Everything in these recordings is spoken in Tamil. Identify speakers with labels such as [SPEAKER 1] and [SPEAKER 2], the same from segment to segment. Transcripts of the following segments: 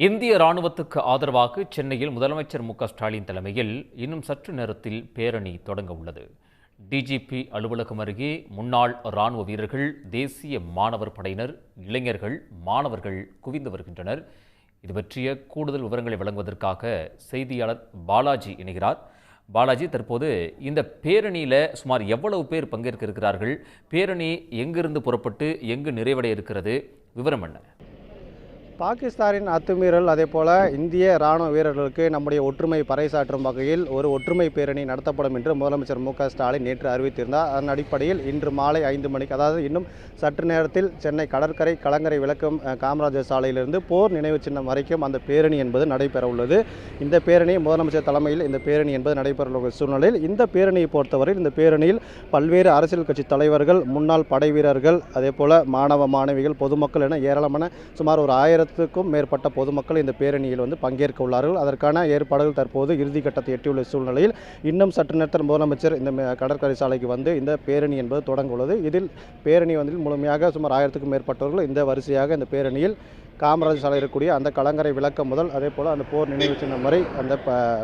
[SPEAKER 1] இந்திய ராணுவத்துக்கு ஆதரவாக சென்னையில் முதலமைச்சர் மு.க.ஸ்டாலின் தலைமையில் இன்னும் சற்று நேரத்தில் பேரணி தொடங்க உள்ளது. டிஜிபி அலுவலகம் அருகே முன்னாள் ராணுவ வீரர்கள், தேசிய மாணவர் படையினர், இளைஞர்கள், மாணவர்கள் குவிந்து வருகின்றனர். இது பற்றிய கூடுதல் விவரங்களை வழங்குவதற்காக செய்தியாளர் பாலாஜி இணைகிறார். பாலாஜி, தற்போது இந்த பேரணியில் சுமார் எவ்வளவு பேர் பங்கேற்க இருக்கிறார்கள்? பேரணி எங்கிருந்து புறப்பட்டு எங்கு நிறைவடைய இருக்கிறது? விவரம் என்ன?
[SPEAKER 2] பாகிஸ்தானின் அத்துமீறல், அதே போல் இந்திய இராணுவ வீரர்களுக்கு நம்முடைய ஒற்றுமை பறைசாற்றும் வகையில் ஒரு ஒற்றுமை பேரணி நடத்தப்படும் என்று முதலமைச்சர் மு.க.ஸ்டாலின் நேற்று அறிவித்திருந்தார். அதன் அடிப்படையில் இன்று மாலை 5 மணிக்கு, அதாவது இன்னும் சற்று நேரத்தில் சென்னை கடற்கரை கலங்கரை விளக்கம் காமராஜர் சாலையிலிருந்து போர் நினைவு சின்னம் வரைக்கும் அந்த பேரணி என்பது நடைபெற உள்ளது. இந்த பேரணி முதலமைச்சர் தலைமையில் இந்த பேரணி என்பது நடைபெறவுள்ள சூழ்நிலையில் இந்த பேரணியை பொறுத்தவரை இந்த பேரணியில் பல்வேறு அரசியல் கட்சி தலைவர்கள், முன்னாள் படை வீரர்கள், அதே போல் மாணவ மாணவிகள், பொதுமக்கள் என ஏராளமான சுமார் ஒரு 1000க்கும் மேற்பட்ட பொதுமக்கள் இந்த பேரணியில் பங்கேற்க உள்ளார்கள். அதற்கான ஏற்பாடுகள் தற்போது இறுதிக்கட்டத்தை எட்டியுள்ள சூழ்நிலையில் இன்னும் சற்று நேரத்தில் முதலமைச்சர் இந்த கடற்கரை சாலைக்கு இந்த பேரணி என்பது தொடங்க உள்ளது. இதில் பேரணி முழுமையாக சுமார் 1000க்கும் மேற்பட்டவர்கள் இந்த வரிசையாக இந்த பேரணியில் காமராஜர் சாலை இருக்கக்கூடிய அந்த கலங்கரை விளக்கம் முதல் அதே போல் அந்த போர் நினைவு சின்னம் வரை அந்த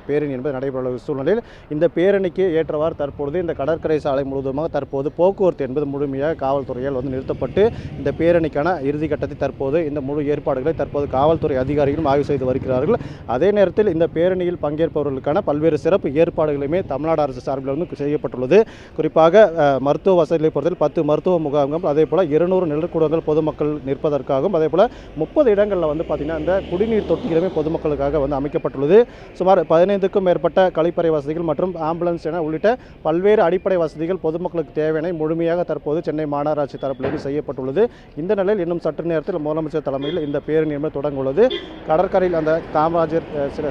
[SPEAKER 2] பேரணி என்பது நடைபெறவுள்ள சூழ்நிலையில் இந்த பேரணிக்கு ஏற்றவாறு தற்பொழுது இந்த கடற்கரை சாலை முழுவதுமாக தற்போது போக்குவரத்து என்பது முழுமையாக காவல்துறையால் நிறுத்தப்பட்டு இந்த பேரணிக்கான இறுதிக்கட்டத்தை தற்போது இந்த முழு ஏற்பாடுகளை தற்போது காவல்துறை அதிகாரிகளும் ஆய்வு செய்து வருகிறார்கள். அதே நேரத்தில் இந்த பேரணியில் பங்கேற்பவர்களுக்கான பல்வேறு சிறப்பு ஏற்பாடுகளுமே தமிழ்நாடு அரசு சார்பில் செய்யப்பட்டுள்ளது. குறிப்பாக மருத்துவ வசதிகளை பொறுத்தவரை 10 மருத்துவ முகாம்கள், அதே போல் 200 நிழற்கூடங்கள் பொதுமக்கள் நிற்பதற்காகவும், அதே போல் 30 இடங்களில் பார்த்தீங்கன்னா இந்த குடிநீர் தொட்டிகளுமே பொதுமக்களுக்காக அமைக்கப்பட்டுள்ளது. சுமார் 15க்கும் மேற்பட்ட கழிப்பறை வசதிகள் மற்றும் ஆம்புலன்ஸ் என உள்ளிட்ட பல்வேறு அடிப்படை வசதிகள் பொதுமக்களுக்கு தேவையான முழுமையாக தற்போது சென்னை மாநகராட்சி தரப்பிலிருந்து செய்யப்பட்டுள்ளது. இந்த நிலையில் இன்னும் சற்று நேரத்தில் முதலமைச்சர் தலைமையில் இந்த பேரணி என்பது தொடங்க உள்ளது. கடற்கரையில் அந்த காமராஜர்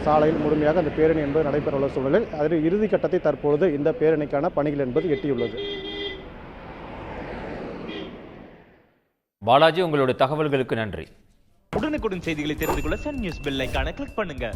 [SPEAKER 2] சாலையில் முழுமையாக அந்த பேரணி என்பது நடைபெறவுள்ள சூழலில் அதில் இறுதிக்கட்டத்தை தற்பொழுது இந்த பேரணிக்கான பணிகள் என்பது எட்டியுள்ளது.
[SPEAKER 1] பாலாஜி, உங்களுடைய தகவல்களுக்கு நன்றி.
[SPEAKER 3] உடனுக்குடன் செய்திகளை தெரிந்து கொள்ள சன் நியூஸ் பெல் ஐகானை கிளிக் பண்ணுங்க.